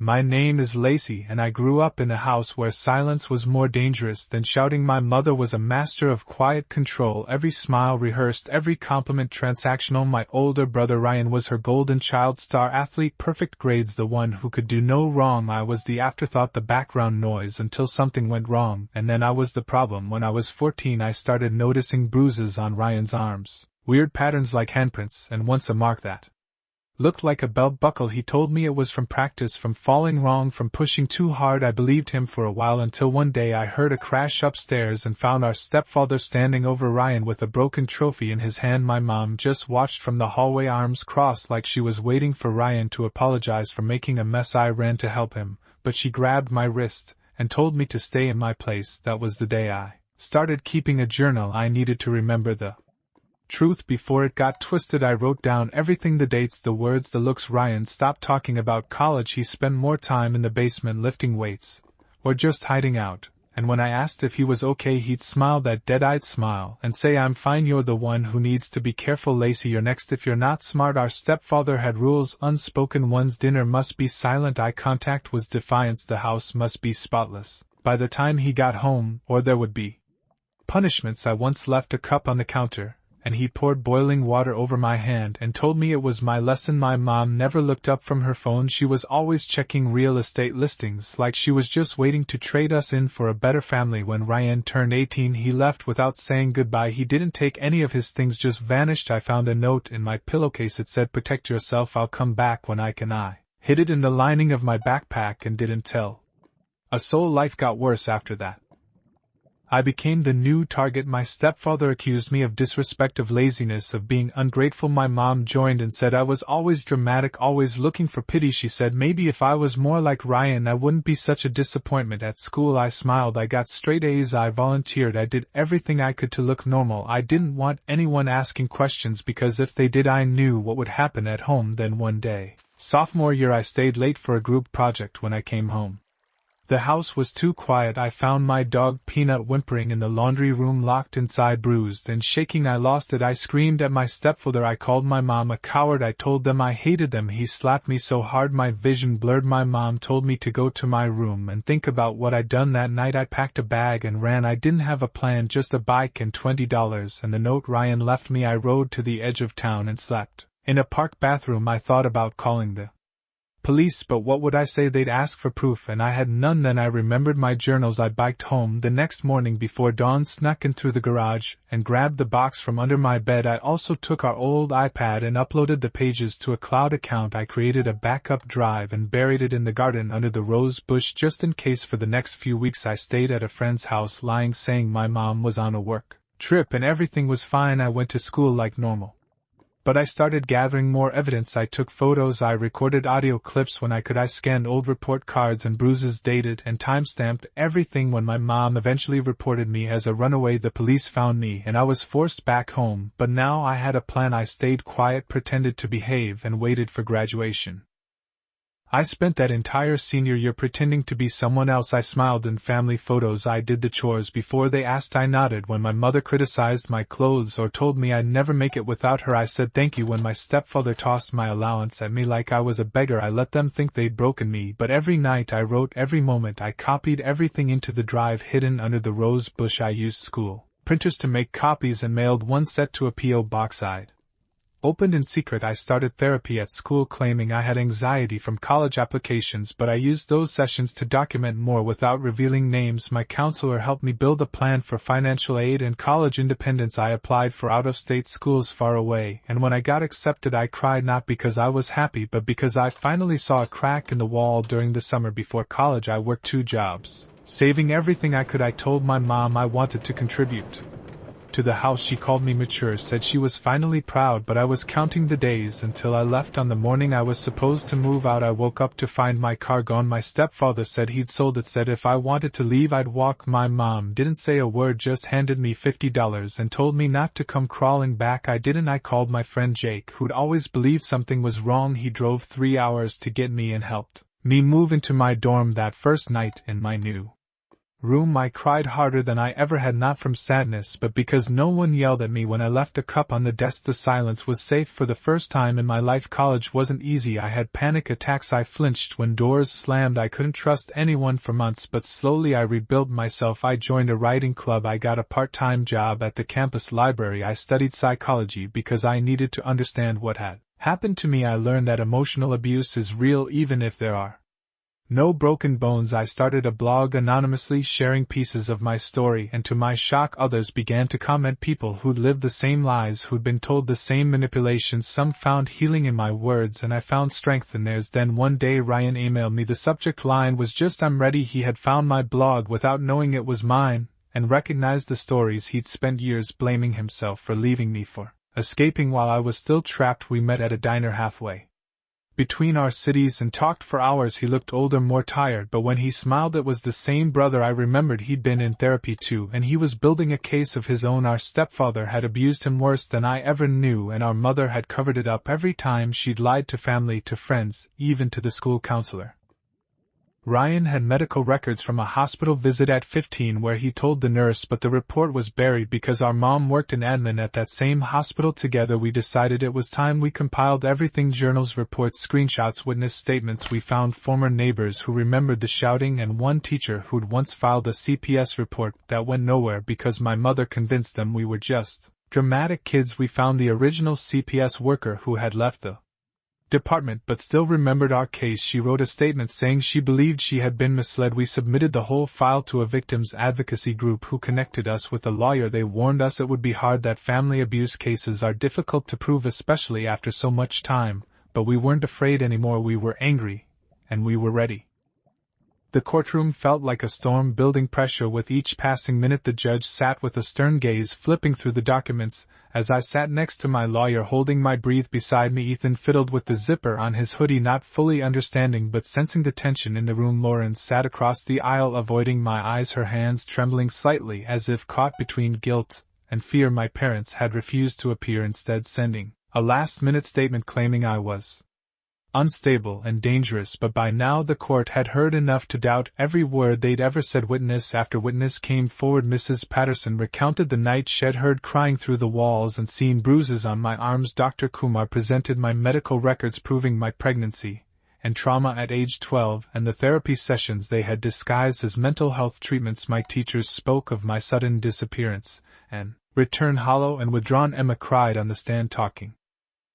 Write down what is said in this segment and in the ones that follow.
My name is Lacey and I grew up in a house where silence was more dangerous than shouting. My mother was a master of quiet control, every smile rehearsed, every compliment transactional. My older brother Ryan was her golden child, star athlete, perfect grades, the one who could do no wrong. I was the afterthought, the background noise until something went wrong, and then I was the problem. When I was 14 I started noticing bruises on Ryan's arms, weird patterns like handprints, and once a mark that looked like a belt buckle. He told me it was from practice, from falling wrong, from pushing too hard. I believed him for a while until one day I heard a crash upstairs and found our stepfather standing over Ryan with a broken trophy in his hand. My mom just watched from the hallway, arms crossed like she was waiting for Ryan to apologize for making a mess. I ran to help him, but she grabbed my wrist and told me to stay in my place. That was the day I started keeping a journal. I needed to remember the truth before it got twisted. I wrote down everything, the dates, the words, the looks. Ryan stopped talking about college. He spent more time in the basement lifting weights, or just hiding out, and when I asked if he was okay he'd smile that dead-eyed smile and say, "I'm fine, you're the one who needs to be careful, Lacey, you're next if you're not smart." Our stepfather had rules, unspoken ones. Dinner must be silent, eye contact was defiance, the house must be spotless by the time he got home, or there would be punishments. I once left a cup on the counter, and he poured boiling water over my hand and told me it was my lesson. My mom never looked up from her phone. She was always checking real estate listings, like she was just waiting to trade us in for a better family. When Ryan turned 18 he left without saying goodbye. He didn't take any of his things, just vanished. I found a note in my pillowcase. It said, "Protect yourself, I'll come back when I can." I hid it in the lining of my backpack and didn't tell a soul. Life got worse after that. I became the new target. My stepfather accused me of disrespect, of laziness, of being ungrateful. My mom joined and said I was always dramatic, always looking for pity. She said maybe if I was more like Ryan I wouldn't be such a disappointment at school. I smiled. I got straight A's. I volunteered. I did everything I could to look normal. I didn't want anyone asking questions because if they did I knew what would happen at home. Then one day, sophomore year, I stayed late for a group project. When I came home, the house was too quiet. I found my dog Peanut whimpering in the laundry room, locked inside, bruised and shaking. I lost it. I screamed at my stepfather. I called my mom a coward. I told them I hated them. He slapped me so hard my vision blurred. My mom told me to go to my room and think about what I'd done that night. I packed a bag and ran. I didn't have a plan, just a bike and $20 and the note Ryan left me. I rode to the edge of town and slept in a park bathroom. I thought about calling the police, but what would I say? They'd ask for proof, and I had none. Then I remembered my journals. I biked home the next morning before dawn, snuck in through the garage, and grabbed the box from under my bed. I also took our old iPad and uploaded the pages to a cloud account. I created a backup drive and buried it in the garden under the rose bush just in case. For the next few weeks I stayed at a friend's house, lying, saying my mom was on a work trip and everything was fine. I went to school like normal. But I started gathering more evidence. I took photos, I recorded audio clips when I could. I scanned old report cards and bruises, dated and time-stamped everything. When my mom eventually reported me as a runaway, the police found me and I was forced back home. But now I had a plan. I stayed quiet, pretended to behave, and waited for graduation. I spent that entire senior year pretending to be someone else. I smiled in family photos. I did the chores before they asked. I nodded when my mother criticized my clothes or told me I'd never make it without her. I said thank you when my stepfather tossed my allowance at me like I was a beggar. I let them think they'd broken me, but every night I wrote every moment. I copied everything into the drive hidden under the rose bush. I used school printers to make copies and mailed one set to a P.O. box I'd opened in secret. I started therapy at school, claiming I had anxiety from college applications, but I used those sessions to document more without revealing names. My counselor helped me build a plan for financial aid and college independence. I applied for out-of-state schools far away, and when I got accepted I cried, not because I was happy but because I finally saw a crack in the wall. During the summer before college I worked 2 jobs, saving everything I could. I told my mom I wanted to contribute to the house. She called me mature, said she was finally proud, but I was counting the days until I left. On the morning I was supposed to move out, I woke up to find my car gone. My stepfather said he'd sold it, said if I wanted to leave I'd walk. My mom didn't say a word, just handed me $50 and told me not to come crawling back. I didn't. I called my friend Jake, who'd always believed something was wrong. He drove 3 hours to get me and helped me move into my dorm that first night in my new room I cried harder than I ever had, not from sadness but because no one yelled at me when I left a cup on the desk. The silence was safe for the first time in my life. College wasn't easy. I had panic attacks. I flinched when doors slammed. I couldn't trust anyone for months, but slowly I rebuilt myself. I joined a writing club. I got a part-time job at the campus library. I studied psychology because I needed to understand what had happened to me. I learned that emotional abuse is real even if there are no broken bones. I started a blog anonymously sharing pieces of my story, and to my shock others began to comment, people who'd lived the same lies, who'd been told the same manipulations. Some found healing in my words and I found strength in theirs. Then one day Ryan emailed me. The subject line was just "I'm ready." He had found my blog without knowing it was mine, and recognized the stories he'd spent years blaming himself for leaving me, for escaping while I was still trapped. We met at a diner halfway between our cities and talked for hours. He looked older, more tired, but when he smiled it was the same brother. I remembered he'd been in therapy too, and he was building a case of his own. Our stepfather had abused him worse than I ever knew, and our mother had covered it up every time. She'd lied to family, to friends, even to the school counselor. Ryan had medical records from a hospital visit at 15 where he told the nurse, but the report was buried because our mom worked in admin at that same hospital. Together we decided it was time. We compiled everything: journals, reports, screenshots, witness statements. We found former neighbors who remembered the shouting and one teacher who'd once filed a CPS report that went nowhere because my mother convinced them we were just dramatic kids. We found the original CPS worker who had left the department but still remembered our case. She wrote a statement saying she believed she had been misled. We submitted the whole file to a victims advocacy group who connected us with a lawyer. They warned us it would be hard, that family abuse cases are difficult to prove, especially after so much time, but we weren't afraid anymore. We were angry, and we were ready. The courtroom felt like a storm, building pressure with each passing minute. The judge sat with a stern gaze, flipping through the documents. As I sat next to my lawyer, holding my breath beside me, Ethan fiddled with the zipper on his hoodie, not fully understanding but sensing the tension in the room. Lauren sat across the aisle, avoiding my eyes, her hands trembling slightly as if caught between guilt and fear. My parents had refused to appear, instead sending a last-minute statement claiming I was unstable and dangerous, but by now the court had heard enough to doubt every word they'd ever said. Witness after witness came forward. Mrs. Patterson recounted the night she'd heard crying through the walls and seen bruises on my arms. Dr. Kumar presented my medical records proving my pregnancy and trauma at age 12, and the therapy sessions they had disguised as mental health treatments. My teachers spoke of my sudden disappearance and return, hollow and withdrawn. Emma cried on the stand, talking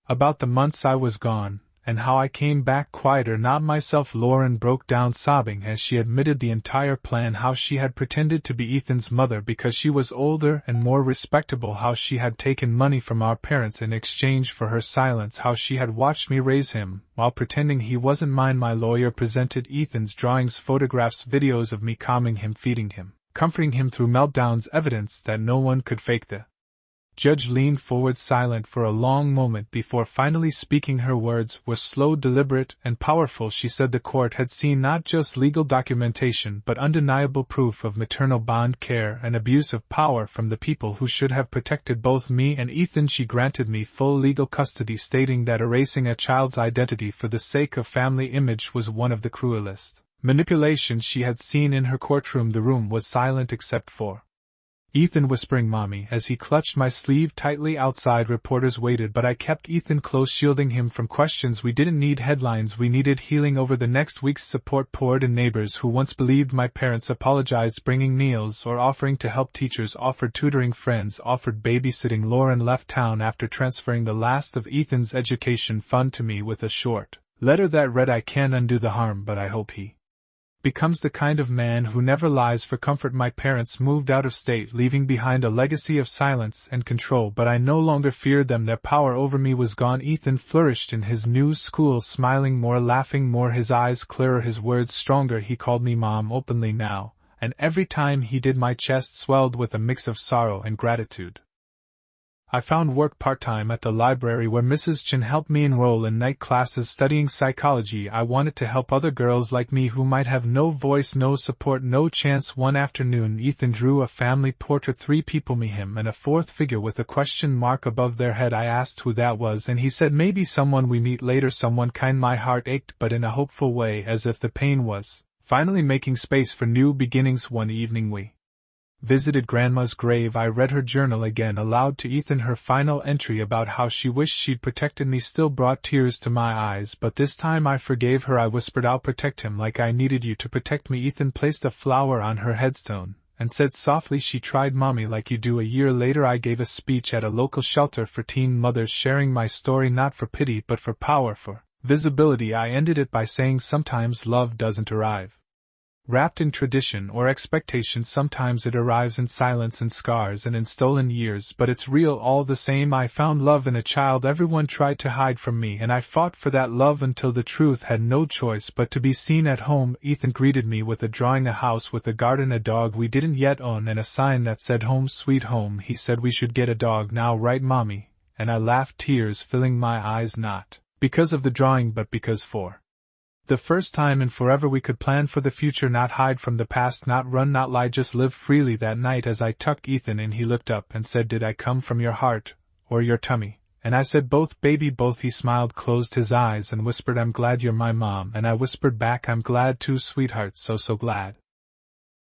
about the months I was gone, and how I came back quieter, not myself. Lauren broke down sobbing as she admitted the entire plan: how she had pretended to be Ethan's mother because she was older and more respectable, how she had taken money from our parents in exchange for her silence, how she had watched me raise him while pretending he wasn't mine. My lawyer presented Ethan's drawings, photographs, videos of me calming him, feeding him, comforting him through meltdowns, evidence that no one could fake. The judge leaned forward, silent for a long moment before finally speaking. Her words were slow, deliberate, and powerful. She said the court had seen not just legal documentation but undeniable proof of maternal bond care and abuse of power from the people who should have protected both me and Ethan. She granted me full legal custody, stating that erasing a child's identity for the sake of family image was one of the cruelest manipulations she had seen in her courtroom. The room was silent except for Ethan whispering "Mommy" as he clutched my sleeve tightly. Outside, reporters waited, but I kept Ethan close, shielding him from questions. We didn't need headlines, we needed healing. Over the next weeks, support poured in. Neighbors who once believed my parents apologized, bringing meals or offering to help. Teachers offered tutoring, friends offered babysitting. Lauren left town after transferring the last of Ethan's education fund to me with a short letter that read, "I can't undo the harm, but I hope he becomes the kind of man who never lies for comfort." My parents moved out of state, leaving behind a legacy of silence and control, but I no longer feared them. Their power over me was gone. Ethan flourished in his new school, smiling more, laughing more, his eyes clearer, his words stronger. He called me Mom openly now, and every time he did my chest swelled with a mix of sorrow and gratitude. I found work part-time at the library where Mrs. Chen helped me enroll in night classes studying psychology. I wanted to help other girls like me who might have no voice, no support, no chance. One afternoon, Ethan drew a family portrait, 3 people, me, him, and a 4th figure with a question mark above their head. I asked who that was, and he said maybe someone we meet later, someone kind. My heart ached, but in a hopeful way, as if the pain was Finally making space for new beginnings. One evening we visited Grandma's grave. I read her journal again aloud to Ethan. Her final entry about how she wished she'd protected me still brought tears to my eyes, but this time I forgave her. I whispered, I'll protect him like I needed you to protect me. Ethan placed a flower on her headstone and said softly, she tried, Mommy, like you do. A year later I gave a speech at a local shelter for teen mothers, sharing my story not for pity but for power, for visibility. I ended it by saying, sometimes love doesn't arrive wrapped in tradition or expectation. Sometimes it arrives in silence and scars and in stolen years, but it's real all the same. I found love in a child everyone tried to hide from me, and I fought for that love until the truth had no choice but to be seen at home. Ethan greeted me with a drawing, a house with a garden, a dog we didn't yet own, and a sign that said home sweet home. He said we should get a dog now, right, Mommy? And I laughed, tears filling my eyes, not because of the drawing but because for the first time in forever we could plan for the future, not hide from the past, not run, not lie, just live freely. That night as I tucked Ethan in, he looked up and said, Did I come from your heart, or your tummy? And I said, Both, baby, both. He smiled, closed his eyes and whispered, I'm glad you're my mom. And I whispered back, I'm glad too, sweetheart, so glad.